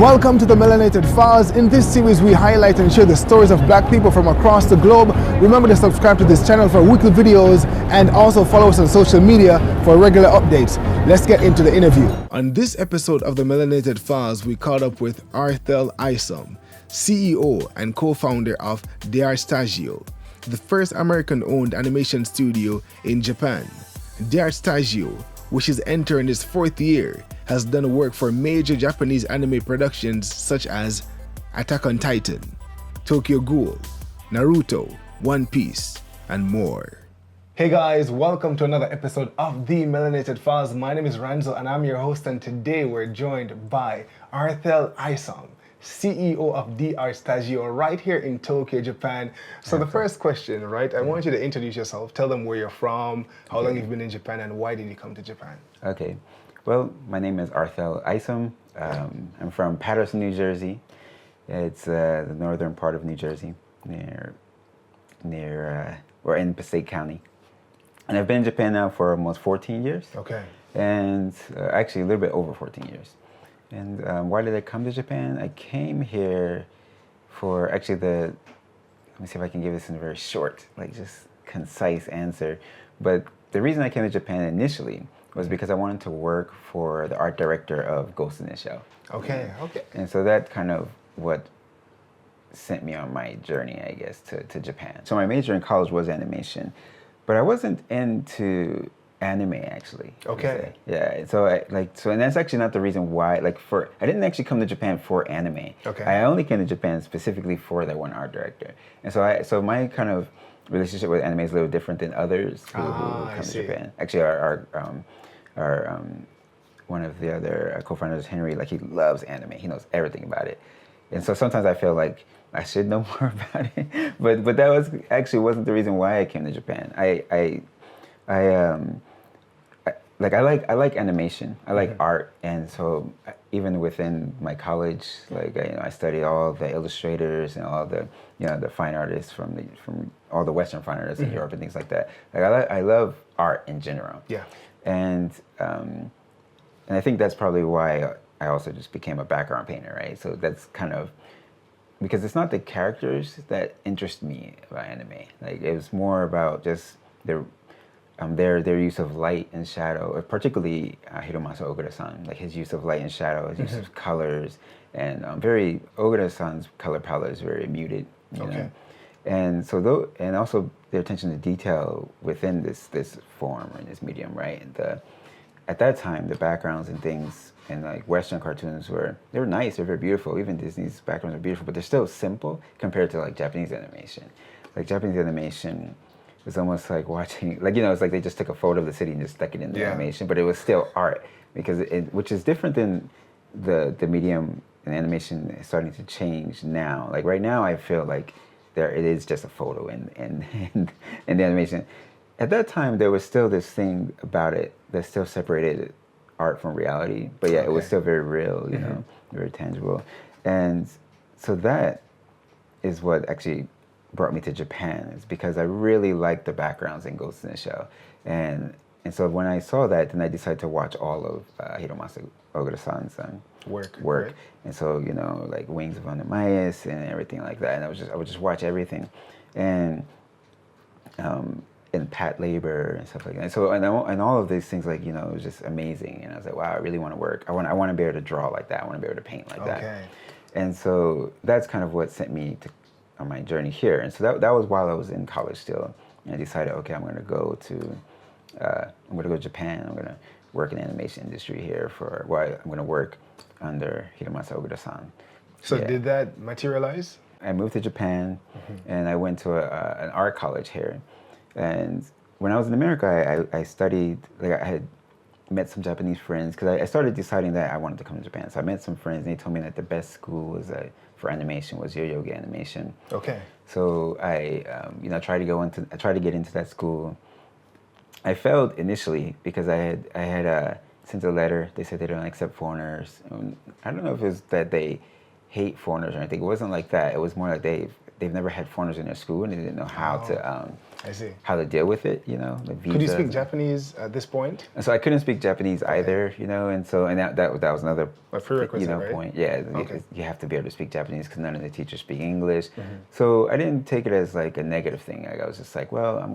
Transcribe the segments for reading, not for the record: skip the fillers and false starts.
Welcome to the Melanated Files. In this series, we highlight and share the stories of black people from across the globe. Remember to subscribe to this channel for weekly videos and also follow us on social media for regular updates. Let's get into the interview. On this episode of the Melanated Files, we caught up with Arthell Isom, CEO and co-founder of D'ART Shtajio, the first American-owned animation studio in Japan. D'ART Shtajio, which is entering its fourth year, has done work for major Japanese anime productions such as Attack on Titan, Tokyo Ghoul, Naruto, One Piece, and more. Hey guys, welcome to another episode of the Melanated Files. My name is Ranzo and I'm your host, and today we're joined by Arthell Isom, CEO of D'ART Shtajio right here in Tokyo, Japan. So the first question, right, I want you to introduce yourself, tell them where you're from, how long you've been in Japan, and why did you come to Japan? Okay, well, my name is Arthell Isom. I'm from Paterson, New Jersey. It's the northern part of New Jersey, we're in Passaic County. And I've been in Japan now for almost 14 years. Okay. And actually a little bit over 14 years. And why did I come to Japan? I came here for actually let me see if I can give this in a very short, like just concise answer. But the reason I came to Japan initially was because I wanted to work for the art director of Ghost in the Shell. Okay, okay. And so that kind of what sent me on my journey, I guess, to Japan. So my major in college was animation, but I wasn't into anime actually. Okay. Yeah. So and that's actually not the reason why. I didn't actually come to Japan for anime. Okay. I only came to Japan specifically for that one art director. And so my kind of relationship with anime is a little different than others who come to Japan. Actually, our one of the other co-founders, Henry, he loves anime. He knows everything about it. And so sometimes I feel like I should know more about it. But that wasn't the reason why I came to Japan. I like animation. I like art, and so even within my college, I studied all the illustrators and all the the fine artists from all the Western fine artists in Europe and things like that. I love art in general. Yeah. And I think that's probably why I also just became a background painter, right? So that's kind of because it's not the characters that interest me about anime. It was more about just their use of light and shadow, particularly Hiromasa Ogura-san, his use of light and shadow, his use of colors, and Ogura-san's color palette is very muted, you know? And so and also their attention to detail within this form or this medium, right? At that time, the backgrounds and things in Western cartoons were nice, they're very beautiful. Even Disney's backgrounds are beautiful, but they're still simple compared to Japanese animation. Japanese animation was almost like watching, it's like they just took a photo of the city and just stuck it in the animation, but it was still art, because which is different than the medium and animation is starting to change now. Right now, I feel like it is just a photo in the animation. At that time, there was still this thing about it that still separated art from reality, but it was still very real, you know, very tangible. And so that is what actually brought me to Japan, is because I really liked the backgrounds in Ghost in the Shell. And so when I saw that, then I decided to watch all of Hiromasa Ogura-san's work. Right. And so, Wings of Onimayas and everything like that. And I would just watch everything. And Pat Labor and stuff like that. So and all of these things, it was just amazing. And I was like, wow, I really want to work. I want to be able to draw like that. I want to be able to paint like that. And so that's kind of what sent me on my journey here. And so that was while I was in college still. And I decided, okay, I'm going to go to Japan. I'm going to work in the animation industry here I'm going to work under Hiromasa Ogura-san. So did that materialize? I moved to Japan, and I went to an art college here. And when I was in America, I studied, I had met some Japanese friends, because I started deciding that I wanted to come to Japan. So I met some friends, and they told me that the best school for animation was Yoyogi Animation. Okay. So I tried to get into that school. I failed initially because I had sent a letter. They said they don't accept foreigners. I don't know if it was that they hate foreigners or anything. It wasn't like that. It was more like they they've never had foreigners in their school, and they didn't know how I see. how to deal with it, you know, like Could you visas. speak Japanese at this point? And so I couldn't speak Japanese either, you know, and so that was another A prerequisite, you know, right? point. Yeah, Okay. you have to be able to speak Japanese because none of the teachers speak English. So I didn't take it as like a negative thing. Like I was just like, well, I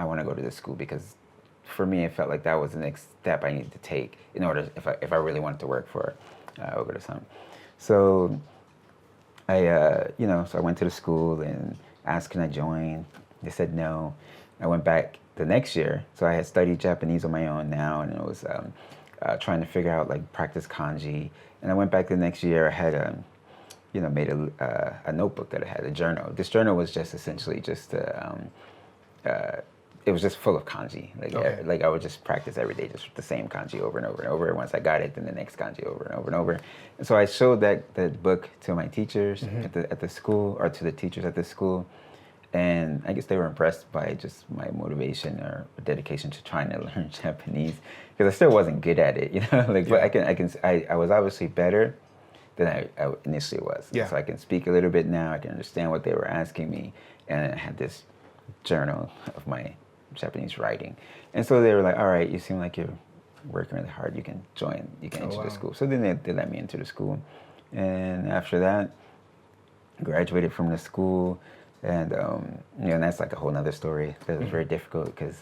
want to go to this school because for me it felt like that was the next step I needed to take in order if I really wanted to work for Ogura-san. So you know, so I went to the school and asked, can I join? They said no. I went back the next year. So I had studied Japanese on my own now, and it was trying to figure out, like, practice kanji. And I went back the next year. I had, you know, made a notebook that I had, a journal. This journal was just essentially just it was just full of kanji. Like I would just practice every day, just the same kanji over and over and over. Once I got it, then the next kanji over and over and over. And so I showed that book to my teachers at the school, or to the teachers at the school, and I guess they were impressed by just my motivation or dedication to trying to learn Japanese, because I still wasn't good at it, you know. Like, but I was obviously better than I initially was. Yeah. So I can speak a little bit now. I can understand what they were asking me, and I had this journal of my Japanese writing. And so they were like, all right, you seem like you're working really hard. You can enter the school. So then they let me into the school. And after that, graduated from the school. And, you know, and that's like a whole nother story. That was very difficult because,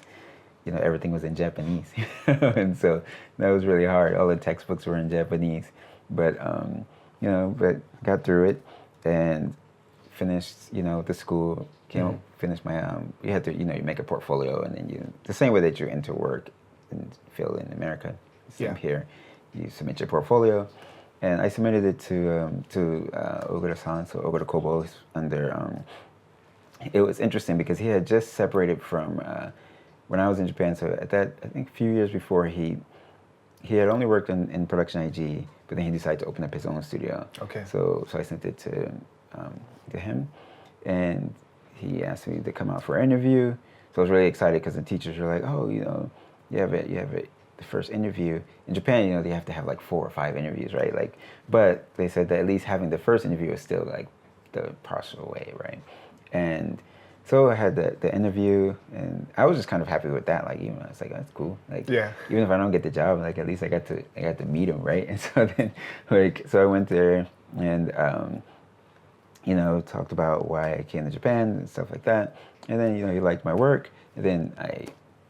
you know, everything was in Japanese. And so that was really hard. All the textbooks were in Japanese. But, you know, but got through it and finished, you know, the school. Finished my, you had to, you know, you make a portfolio, and then the same way that you enter work and field in America, same here. You submit your portfolio, and I submitted it to Ogura-san, so Ogura Kobo, under, it was interesting because he had just separated from, when I was in Japan, so at that, I think a few years before, he had only worked in production IG, but then he decided to open up his own studio. Okay. So I sent it to him, and he asked me to come out for an interview. So I was really excited because the teachers were like, oh, you know, you have it, the first interview. In Japan, you know, they have to have like 4 or 5 interviews, right? Like, but they said that at least having the first interview is still like the partial way, right? And so I had the interview, and I was just kind of happy with that. Like, even I was like, that's cool. Like, even if I don't get the job, like, at least I got to meet him, right? And so then, like, so I went there and, you know, talked about why I came to Japan and stuff like that. And then, you know, he liked my work, and then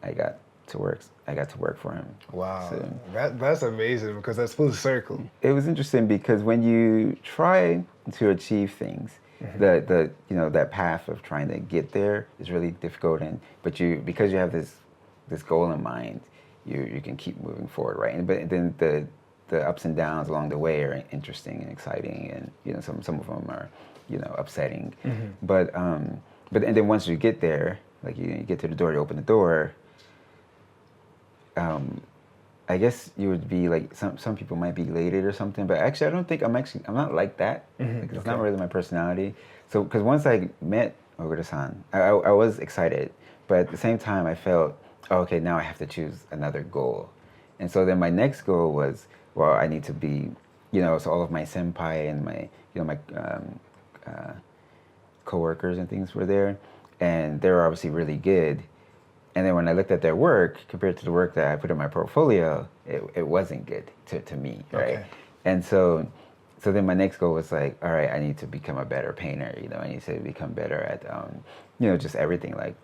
I got to work for him. Wow, so, that's amazing, because that's full circle. It was interesting because when you try to achieve things, the you know, that path of trying to get there is really difficult, but because you have this goal in mind, you can keep moving forward, right? But then the ups and downs along the way are interesting and exciting, and, you know, some of them are, you know, upsetting. But and then once you get there, like, you get to the door, you open the door. I guess you would be like, some people might be elated or something, but actually I don't think I'm not like that. Like, it's not really my personality. So, because once I met Ogura-san, I was excited, but at the same time I felt, oh, okay, now I have to choose another goal. And so then my next goal was, well, I need to be, you know, so all of my senpai and my, you know, my coworkers and things were there, and they were obviously really good. And then when I looked at their work compared to the work that I put in my portfolio, it wasn't good to me, right? Okay. And so then my next goal was like, all right, I need to become a better painter. You know, I need to become better at, you know, just everything, like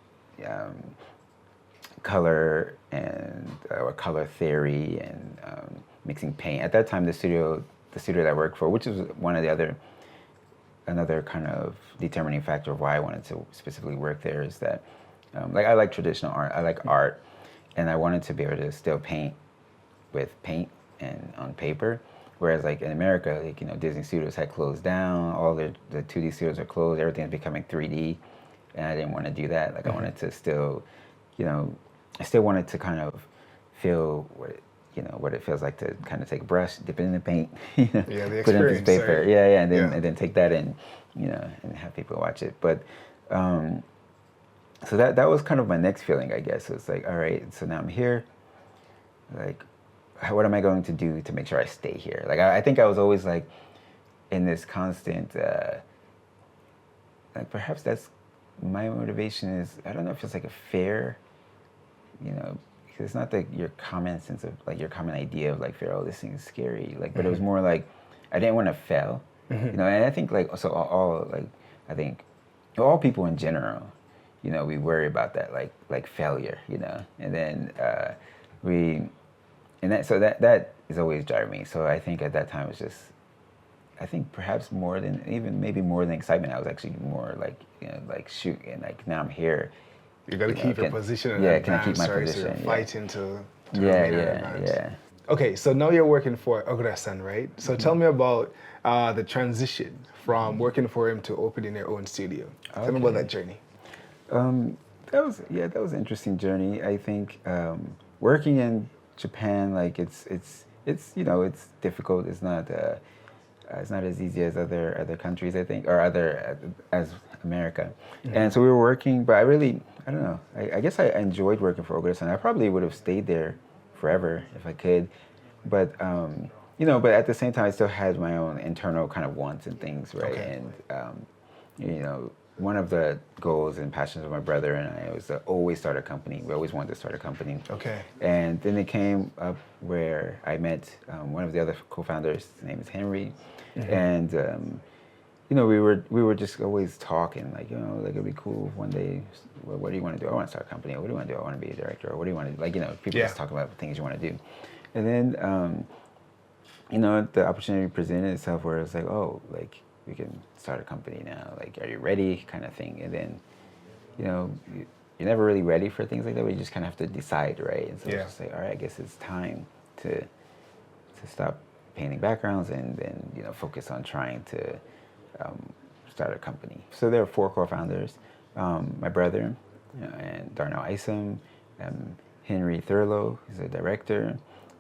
color and or color theory and mixing paint. At that time, the studio that I worked for, which is one of the another kind of determining factor of why I wanted to specifically work there, is that like, I like traditional art, I like art, and I wanted to be able to still paint with paint and on paper. Whereas, like, in America, like, you know, Disney Studios had closed down, all the 2D studios are closed, everything's becoming 3D, and I didn't want to do that. Like, I wanted to still, you know, I still wanted to kind of feel what it feels like to kind of take a brush, dip it in the paint, you know, the put it on this paper, right? and then take that and, you know, and have people watch it. But so that was kind of my next feeling, I guess. It's like, all right, so now I'm here. Like, what am I going to do to make sure I stay here? Like, I think I was always like in this constant like perhaps that's my motivation is, I don't know if it's like a fair, you know, because it's not like your common sense of like your common idea of like, oh, this thing is scary. Like, but it was more like, I didn't want to fail, you know, and I think like, so all like, I think all people in general, you know, we worry about that, like failure, you know, and then so that is always driving me. So I think at that time it was just, I think perhaps more than, even maybe more than excitement, I was actually more like, you know, like shoot, and like now I'm here. You got to keep your position in yeah, advance, can I keep my right? position? So you're fighting to yeah, remain in yeah, advance. yeah. Okay, so now you're working for Ograsan, right? So tell me about the transition from working for him to opening your own studio. Tell me about that journey. That was an interesting journey. I think working in Japan, like it's you know, it's difficult. It's not as easy as other countries, I think, or as America. And so we were working, but I don't know. I guess I enjoyed working for Ograsan. I probably would have stayed there forever if I could, but you know, but at the same time, I still had my own internal kind of wants and things, right? Okay. And you know, one of the goals and passions of my brother and I was to always start a company. We always wanted to start a company. Okay. And then it came up where I met one of the other co-founders. His name is Henry, and you know, we were just always talking, like, you know, like it'd be cool one day. What do you want to do? I want to start a company. What do you want to do? I want to be a director. Or what do you want to do? Like, you know, people just talk about things you want to do. And then, you know, the opportunity presented itself where it's like, oh, like we can start a company now. Like, are you ready? Kind of thing. And then, you know, you're never really ready for things like that. But you just kind of have to decide, right? And so it's just like, all right, I guess it's time to stop painting backgrounds and then, you know, focus on trying to start a company. So there are 4 co-founders, my brother, you know, and Arthell Isom, Henry Thurlow, he's a director,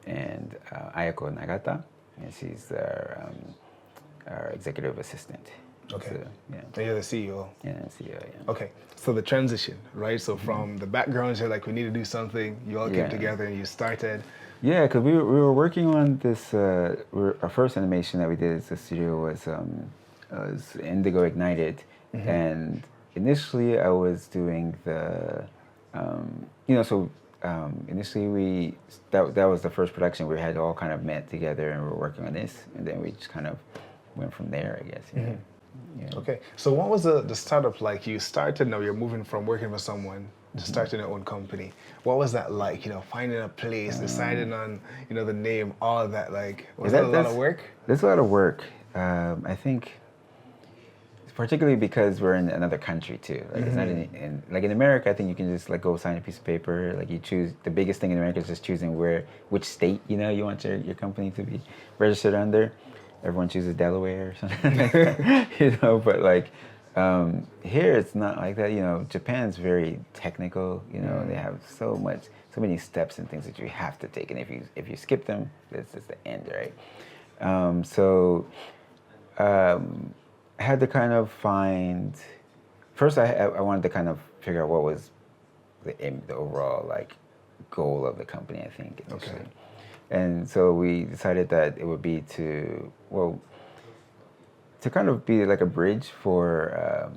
and Ayako Nagata, and she's our executive assistant. Okay. So, yeah. And you're the CEO. Yeah, CEO, yeah. Okay, so the transition, right? So from the background, you're like, we need to do something. You all came together and you started. Yeah, because we were working on this. Our first animation that we did as a studio was Indigo Ignited, and initially I was doing the, you know, so initially that was the first production. We had all kind of met together and we were working on this, and then we just kind of went from there, I guess. Yeah. Yeah. Okay, so what was the startup like? You started, now you're moving from working for someone to starting your own company. What was that like? You know, finding a place, deciding on, you know, the name, all of that. Like, was that a lot of work? There's a lot of work. I think, particularly because we're in another country too. Like it's not like in America, I think you can just like go sign a piece of paper. Like you choose, the biggest thing in America is just choosing which state, you know, you want your company to be registered under. Everyone chooses Delaware or something like that, you know, but like here it's not like that. You know, Japan's very technical, you know, they have so many steps and things that you have to take, and if you skip them, this is the end, right? So I had to kind of find, first I wanted to kind of figure out what was the overall like goal of the company, I think, initially. Okay. And so we decided that it would be to kind of be like a bridge for,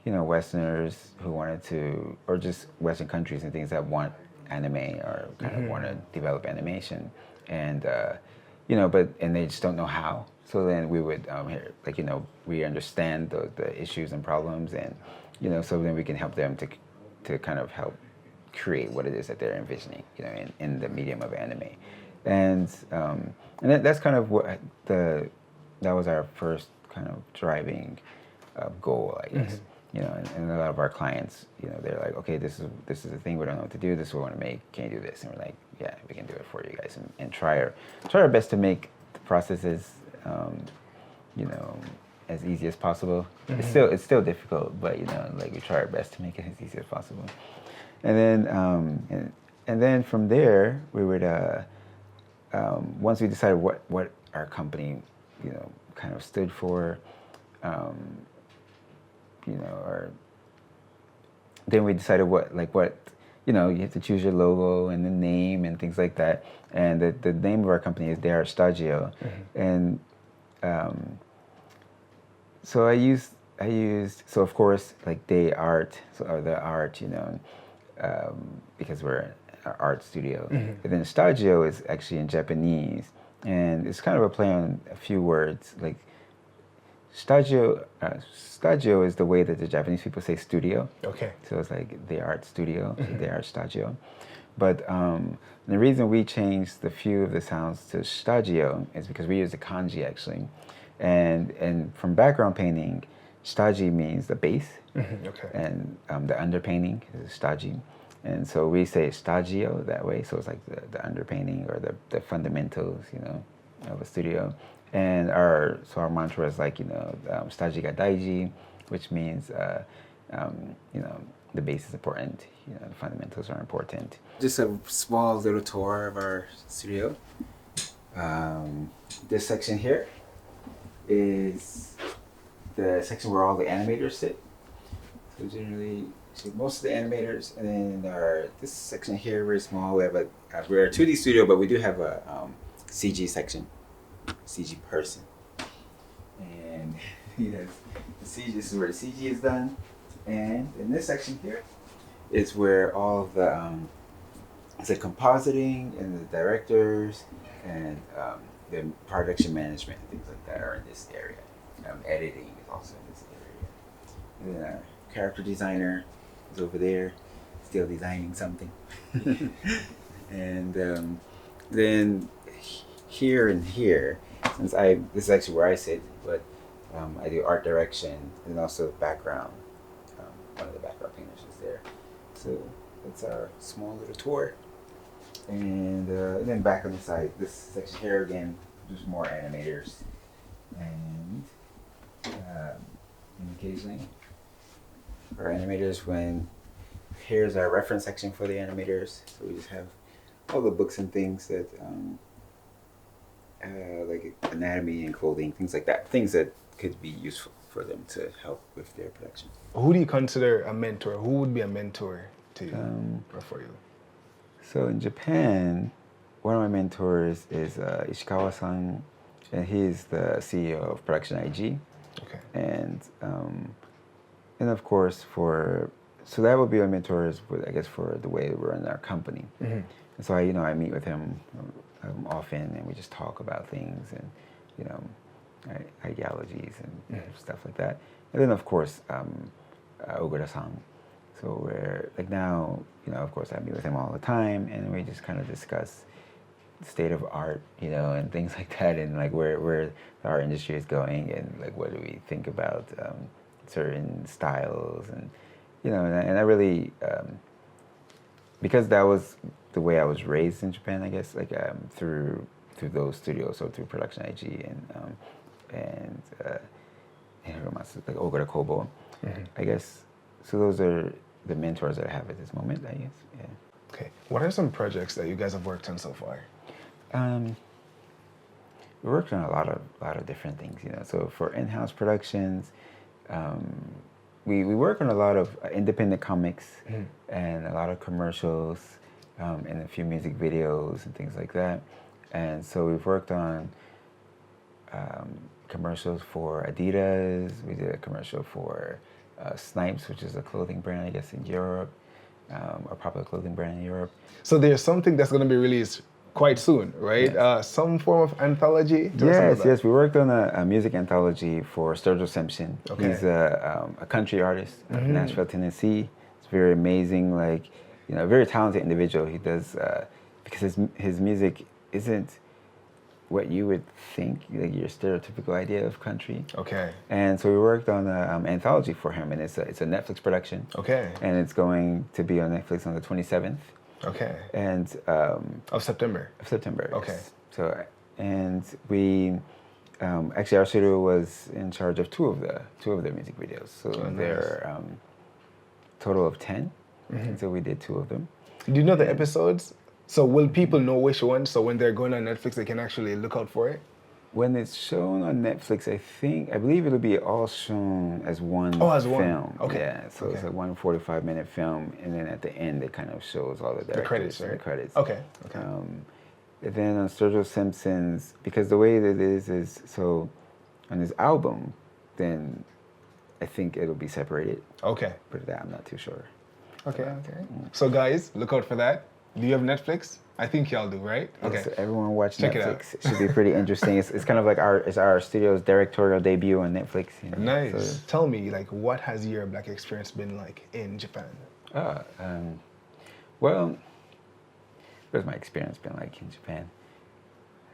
you know, Westerners who wanted to, or just Western countries and things that want anime or kind of want to develop animation. And, you know, and they just don't know how. So then we would, like, you know, we understand the issues and problems, and, you know, so then we can help them to kind of help create what it is that they're envisioning, you know, in the medium of anime. And that's kind of what that was our first kind of driving goal, I guess. You know, and a lot of our clients, you know, they're like, okay, this is the thing, we don't know what to do, this is what we want to make, can you do this? And we're like, yeah, we can do it for you guys, and try our best to make the processes, you know, as easy as possible. It's still difficult, but, you know, like we try our best to make it as easy as possible. And then from there we would once we decided what our company, you know, kind of stood for, you know, or then we decided what, you know, you have to choose your logo and the name and things like that. And the name of our company is D'ART Shtajio. And so I used I used, so of course, like D'ART, or the art, because we're an art studio. But then StarGeo is actually in Japanese, and it's kind of a play on a few words. Like StarGeo is the way that the Japanese people say studio. Okay. So it's like the art studio, the art Shtajio. But the reason we changed the few of the sounds to Shtajio is because we use the kanji actually. And from background painting, Shtaji means the base, Okay. and the underpainting is Shtaji. And so we say Shtajio that way, so it's like the underpainting or the fundamentals, of a studio. And our mantra is like, Shtaji ga daiji, which means, the base is important, the fundamentals are important. Just a small little tour of our studio. This section here is the section where all the animators sit. So generally, most of the animators, and then this section here, very small. We're a 2D studio, but we do have a CG section, CG person. And this is where the CG is done. And in this section here is where all of the compositing and the directors and the production management and things like that are in this area. Editing is also in this area. And then our character designer is over there, still designing something. And then here and here, since this is actually where I sit, but I do art direction and also background. One of the background painters is there. So that's our small little tour. And then back on the side, this section here again, there's more animators. And occasionally, our animators, here's our reference section for the animators. So we just have all the books and things that, like anatomy and clothing, things like that. Things that could be useful for them to help with their production. Who do you consider a mentor? Who would be a mentor to you or for you? So in Japan, one of my mentors is Ishikawa-san, and he's the CEO of Production IG. Okay. And of course, so that would be a mentor, I guess, for the way we run our company. And so I meet with him often, and we just talk about things and ideologies and stuff like that. And then of course, Ogura-san. So we're like now, of course, I meet with him all the time, and we just kind of discuss the state of art, and things like that, and like where the art industry is going, and like what do we think about certain styles, and and I really because that was the way I was raised in Japan, I guess, like through those studios, so through Production IG and like Ogura Kobo, I guess. So those are the mentors that I have at this moment, I guess. Yeah. Okay. What are some projects that you guys have worked on so far? We worked on a lot of different things, So for in-house productions, we work on a lot of independent comics and a lot of commercials and a few music videos and things like that. And so we've worked on commercials for Adidas. We did a commercial for Snipes, which is a clothing brand, I guess, in Europe, a popular clothing brand in Europe. So there's something that's going to be released quite soon, right? Yes. Some form of anthology? Yes. We worked on a music anthology for StarGeo Simpson. Okay. He's a country artist from Nashville, Tennessee. It's very amazing, like, a very talented individual. He does, because his music isn't what you would think, like your stereotypical idea of country. Okay. And so we worked on an anthology for him, and it's a Netflix production. Okay. And it's going to be on Netflix on the 27th. Okay. And of September. Of September. Okay. Yes. So, and we actually our studio was in charge of two of their music videos. So they're total of 10. And so we did 2 of them. Do you know the episodes? So will people know which one? So when they're going on Netflix, they can actually look out for it? When it's shown on Netflix, I believe it'll be all shown as one film. Okay. Yeah, so it's a 145-minute film, and then at the end it kind of shows all the directors, credits, right? The credits. Okay. And then on StarGeo Simpson's, because the way that it is so on his album, then I think it'll be separated. Okay. But that I'm not too sure. Okay. So guys, look out for that. Do you have Netflix? I think y'all do, right? Okay. So everyone watch Check Netflix. It should be pretty interesting. It's kind of like our studio's directorial debut on Netflix. You know? Nice. So, tell me, like, what has your Black experience been like in Japan? Well, what has my experience been like in Japan?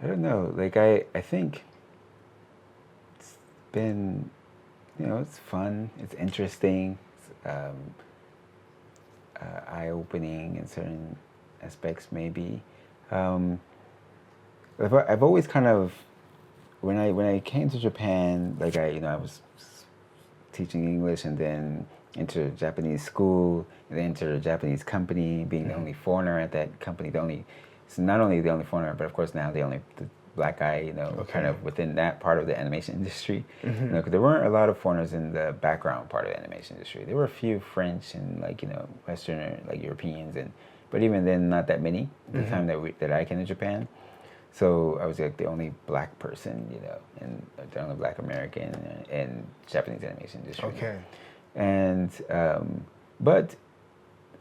I don't know. Like I think it's been, it's fun. It's interesting. It's eye-opening in certain aspects, maybe. I've always kind of, when I came to Japan, like I was teaching English and then entered a Japanese school and then entered a Japanese company, being the only foreigner at that company, so not only the only foreigner, but of course now the black guy, kind of within that part of the animation industry. Because there weren't a lot of foreigners in the background part of the animation industry. There were a few French and Western, like Europeans, but even then not that many at the time that I came to Japan. So I was like the only black person, and the only black American in Japanese animation industry. Okay. And but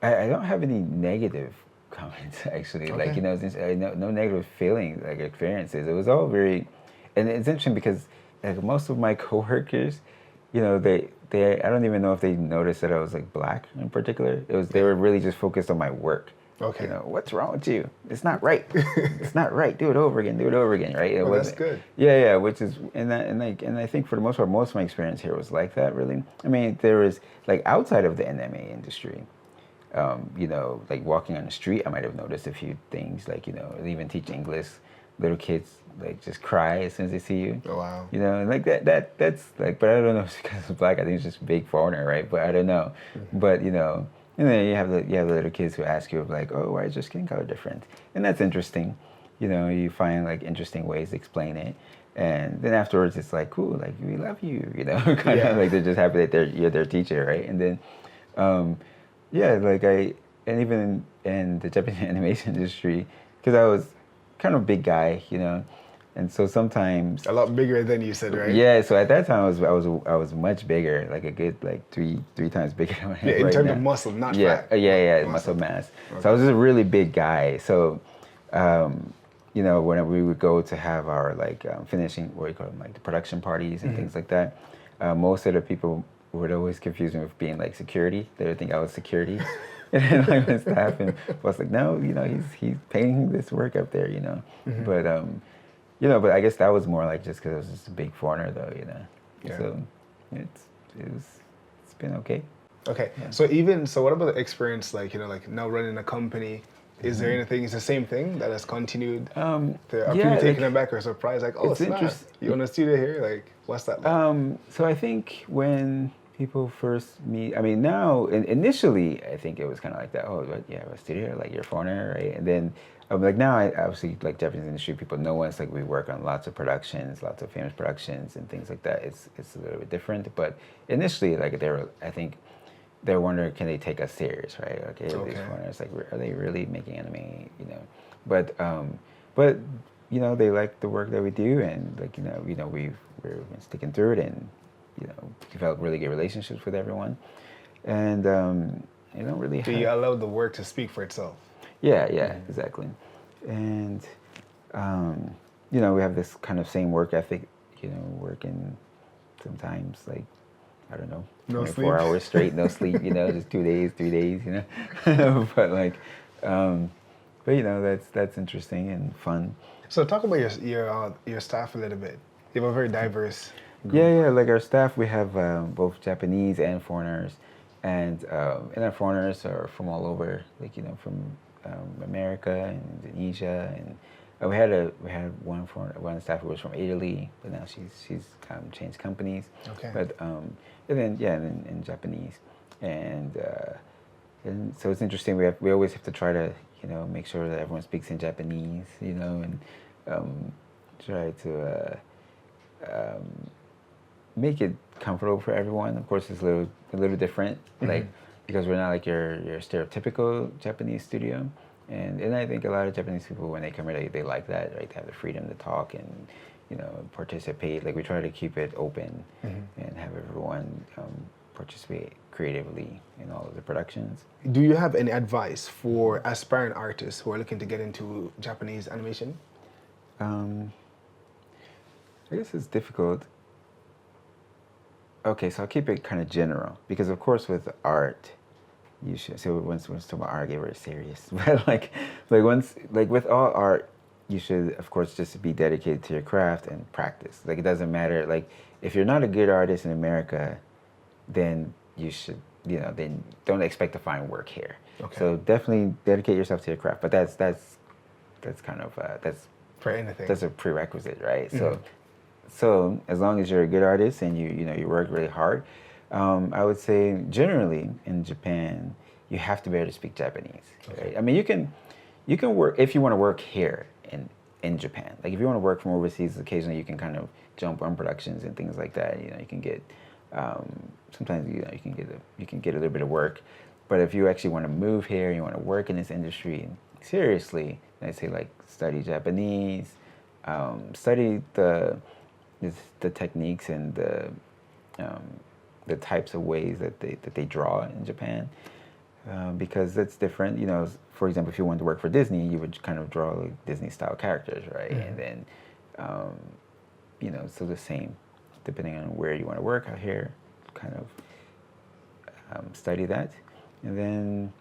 I don't have any negative comments actually. Okay. Like no negative feelings, like experiences. It was all very, and it's interesting because like most of my coworkers, they I don't even know if they noticed that I was like black in particular. They were really just focused on my work. Okay. What's wrong with you? It's not right. It's not right. Do it over again. Do it over again. Right. Well, that's good. Yeah. Which is and I think for the most part, most of my experience here was like that. Really. I mean, there was like outside of the anime industry. Like walking on the street, I might have noticed a few things. Like even teach English, little kids like just cry as soon as they see you. Oh, wow. And like that's like, but I don't know if it's because it's black. I think it's just a big foreigner, right? But I don't know. But and then you have the little kids who ask you like, oh, why is your skin color different? And that's interesting. You find like interesting ways to explain it. And then afterwards, it's like, cool, like we love you, kind of like they're just happy that you're their teacher, right? And then, and even in the Japanese animation industry, because I was kind of a big guy, and so sometimes a lot bigger than you said, right? Yeah, so at that time I was much bigger, like a good like three times bigger than what I am in right terms now. of muscle, not fat. Muscle mass. Okay. So I was just a really big guy. So, when we would go to have our like finishing, what you call them, like the production parties and things like that, most of the people would always confuse me with being like security. They would think I was security. And like my staff and was like, no, he's painting this work up there, But but I guess that was more like just because I was just a big foreigner, though, Yeah. So it's been okay. Okay. Yeah. So what about the experience, like like now running a company? Is there anything? It's the same thing that has continued. Are people taken aback or surprised? Like, oh, it's you own a studio here? Like, what's that like? So I think when people first meet, I mean, now initially I think it was kind of like that. Oh, but you have a studio, like you're a foreigner, right? And then like now, I obviously like Japanese industry people know us. Like we work on lots of productions, lots of famous productions and things like that. It's a little bit different, but initially, like I think they're wondering, can they take us serious, right? Okay. These foreigners, like, are they really making anime? But they like the work that we do, and like we've been sticking through it, and develop really good relationships with everyone, and don't really. Do you allow the work to speak for itself? Yeah, exactly. And, we have this kind of same work ethic, working sometimes like, I don't know, 24 hours straight, no sleep, just 2 days, 3 days, but like, that's interesting and fun. So talk about your staff a little bit. You have a very diverse group. Yeah, like our staff, we have both Japanese and foreigners, and our foreigners are from all over, like, from America and Indonesia, and we had one staff who was from Italy, but now she's changed companies. Okay. But and then in Japanese, and so it's interesting. We always have to try to make sure that everyone speaks in Japanese, and try to make it comfortable for everyone. Of course, it's a little different, like. Because we're not like your stereotypical Japanese studio, and I think a lot of Japanese people when they come here they like that, right? They have the freedom to talk and participate. Like we try to keep it open and have everyone participate creatively in all of the productions. Do you have any advice for aspiring artists who are looking to get into Japanese animation? I guess it's difficult. Okay, so I'll keep it kind of general because, of course, with art, you should. So once we talk about art, I get very serious. But with all art, you should, of course, just be dedicated to your craft and practice. Like it doesn't matter. Like if you're not a good artist in America, then you should, then don't expect to find work here. Okay. So definitely dedicate yourself to your craft. But that's kind of that's for anything. That's a prerequisite, right? So as long as you're a good artist and you work really hard, I would say generally in Japan you have to be able to speak Japanese. Okay. Right? I mean, you can work if you want to work here in Japan. Like if you want to work from overseas, occasionally you can kind of jump on productions and things like that. You can get sometimes you can get a little bit of work. But if you actually want to move here, you want to work in this industry seriously, then I say like study Japanese, study the techniques and the types of ways that they draw in Japan, because that's different. For example, if you wanted to work for Disney, you would kind of draw like Disney style characters, right? And then so the same, depending on where you want to work out here, kind of study that, and then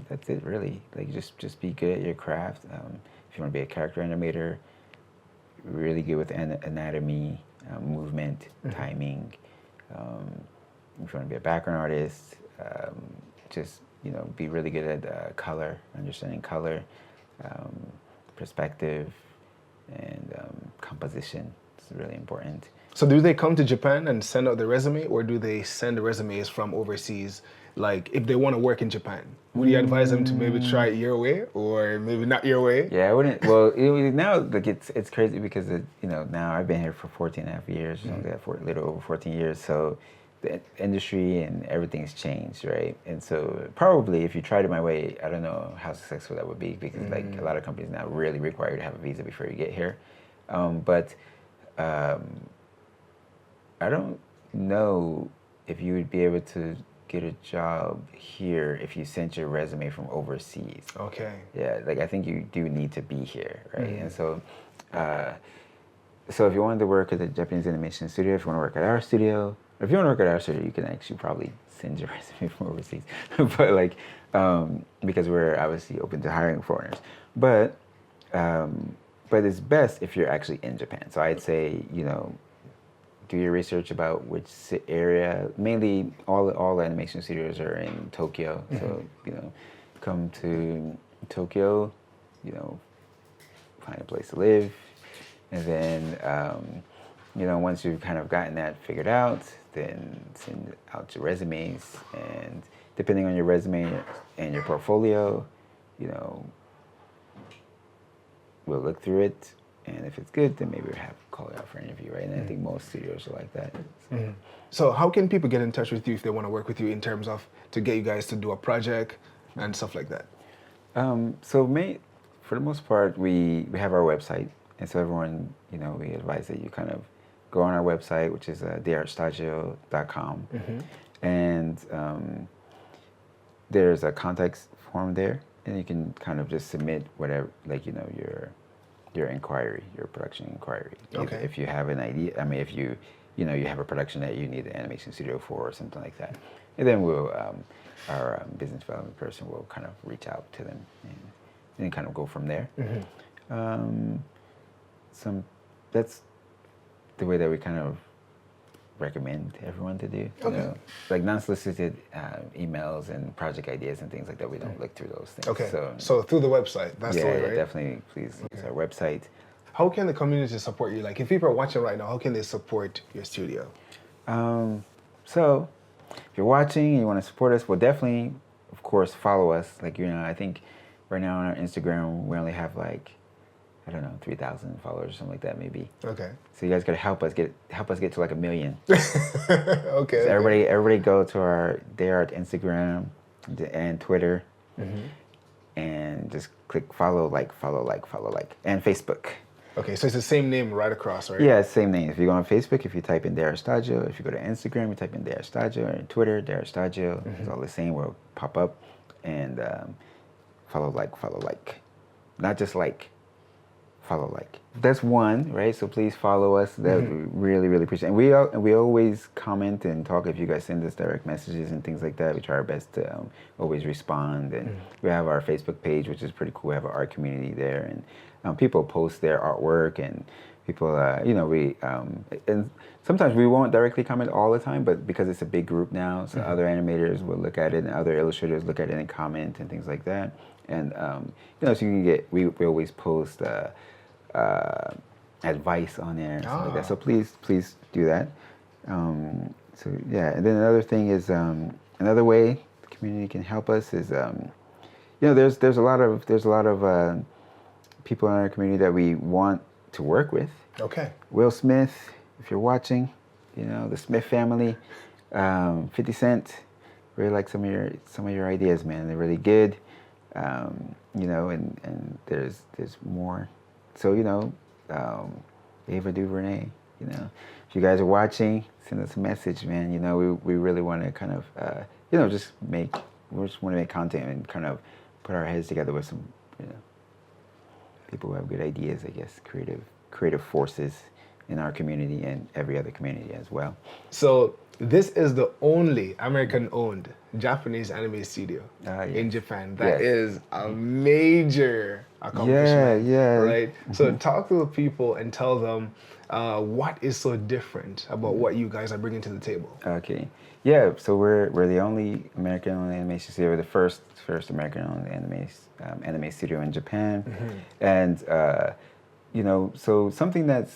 that's it really. Like just be good at your craft. If you want to be a character animator, really good with anatomy, movement, timing. If you want to be a background artist, just be really good at color, understanding color, perspective, and composition. It's really important. So do they come to Japan and send out the resume, or do they send the resumes from overseas? Like if they want to work in Japan, would you advise them to maybe try it your way or maybe not your way? Yeah, I wouldn't. Well, now like it's crazy because now I've been here for 14 and a half years, for a little over 14 years. So the industry and everything's changed, right? And so probably if you tried it my way, I don't know how successful that would be because like a lot of companies now really require you to have a visa before you get here. But I don't know if you would be able to get a job here if you sent your resume from overseas. Okay. Yeah, like I think you do need to be here, right? And so, so if you wanted to work at the Japanese animation studio, if you want to work at our studio, or if you want to work at our studio, you can actually probably send your resume from overseas. But like, because we're obviously open to hiring foreigners, but it's best if you're actually in Japan. So I'd say, do your research about which area. Mainly, all animation studios are in Tokyo. So come to Tokyo, find a place to live, and then once you've kind of gotten that figured out, then send out your resumes, and depending on your resume and your portfolio, we'll look through it. And if it's good, then maybe we'll have to call it out for an interview, right? And I think most studios are like that. So. So how can people get in touch with you if they want to work with you in terms of to get you guys to do a project and stuff like that? For the most part, we have our website. And so everyone, we advise that you kind of go on our website, which is d'artshtajio.com. And there's a contact form there. And you can kind of just submit whatever, like, your inquiry, your production inquiry. Okay. If you have an idea, I mean, if you have a production that you need an animation studio for or something like that, and then we'll, our business development person will kind of reach out to them and kind of go from there. That's the way that we kind of recommend everyone to do. Okay. Like non-solicited emails and project ideas and things like that. We don't look through those things. Okay. So through the website, that's the way, right? Definitely. Please use our website. How can the community support you? Like if people are watching right now, how can they support your studio? So if you're watching and you want to support us, well, definitely, of course, follow us. Like, I think right now on our Instagram, we only have like, 3,000 followers or something like that, maybe. Okay. So you guys gotta help us get to like 1 million. Okay. So everybody go to our D'ART Instagram and Twitter, and just click follow, and Facebook. Okay, so it's the same name right across, right? Yeah, same name. If you go on Facebook, if you type in D'ART Shtajio, if you go to Instagram, you type in D'ART Shtajio, and Twitter, D'ART Shtajio, it's all the same. Will pop up, and follow like, not just like, follow like. That's one, right? So please follow us. That we really appreciate. And we always comment and talk. If you guys send us direct messages and things like that, we try our best to always respond. And we have our Facebook page, which is pretty cool. We have an art community there, and people post their artwork, and people, we and sometimes we won't directly comment all the time, but because it's a big group now, so other animators will look at it, and other illustrators look at it and comment and things like that. And so you can get. We always post. Advice on there and stuff like that. So please do that. So yeah, and then another thing is another way the community can help us is there's a lot of people in our community that we want to work with. Okay. Will Smith, if you're watching, the Smith family, 50 Cent, really like some of your ideas, man. They're really good. And there's more. So, Ava DuVernay, if you guys are watching, send us a message, man. We really want to kind of, we just want to make content and kind of put our heads together with some, people who have good ideas, I guess, creative forces in our community and every other community as well. So this is the only American-owned Japanese anime studio in Japan. That is a major accomplishment. Yeah. Right? So talk to the people and tell them what is so different about what you guys are bringing to the table. Okay. Yeah, so we're the only American-owned animation studio. We're the first American-owned anime studio in Japan. And, so something that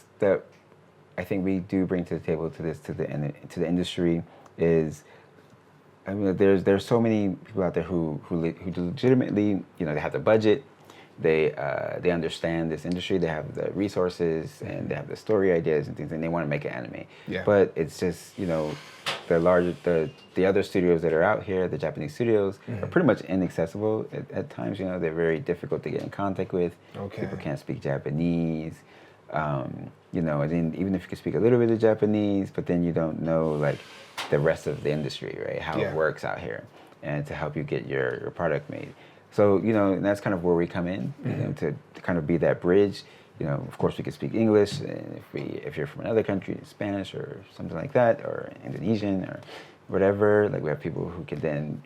I think we do bring to the table to the industry is, there's so many people out there who legitimately, they have the budget, they understand this industry, they have the resources, and they have the story ideas and things, and they want to make an anime. Yeah. But it's just, the other studios that are out here, the Japanese studios, are pretty much inaccessible at times. They're very difficult to get in contact with. Okay. People can't speak Japanese. And then even if you can speak a little bit of Japanese, but then you don't know like the rest of the industry, right? How it works out here, and to help you get your product made. So and that's kind of where we come in, to kind of be that bridge. Of course we can speak English, and if you're from another country, Spanish or something like that, or Indonesian or whatever, like we have people who can then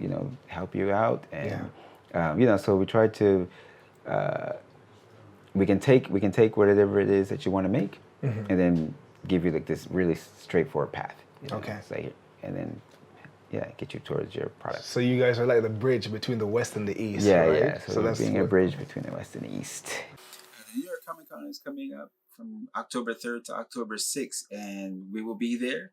help you out, and so we try to. We can take whatever it is that you want to make, and then give you like this really straightforward path. Okay. And then, get you towards your product. So you guys are like the bridge between the West and the East, right? Yeah. So that's being a bridge between the West and the East. The New York Comic Con is coming up from October 3rd to October 6th, and we will be there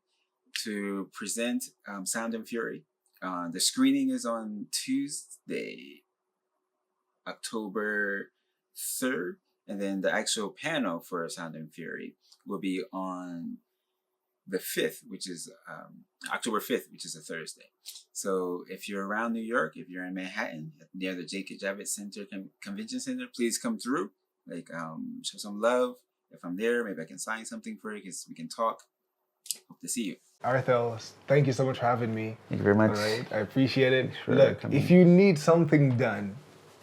to present Sound and Fury. The screening is on Tuesday, October 3rd. And then the actual panel for Sound and Fury will be on the 5th, which is October 5th, which is a Thursday. So if you're around New York, if you're in Manhattan, near the Jacob Javits Center Convention Center, please come through. Show some love. If I'm there, maybe I can sign something for you, because we can talk. Hope to see you. Arthell, thank you so much for having me. Thank you very much. All right, I appreciate it. Look, if you need something done,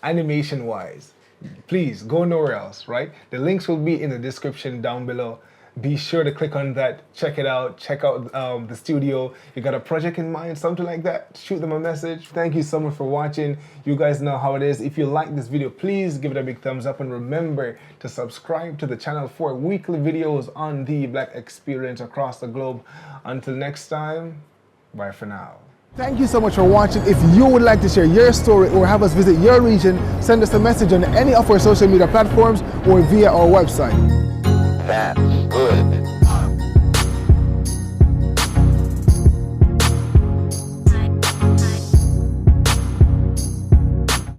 animation-wise, please go nowhere else, right? The links will be in the description down below. Be sure to click on that, check it out, check out the studio. You got a project in mind, something like that, shoot them a message. Thank you so much for watching. You guys know how it is. If you like this video, please give it a big thumbs up, and remember to subscribe to the channel for weekly videos on the Black experience across the globe. Until next time, bye for now. Thank you so much for watching. If you would like to share your story or have us visit your region, send us a message on any of our social media platforms or via our website. That's good.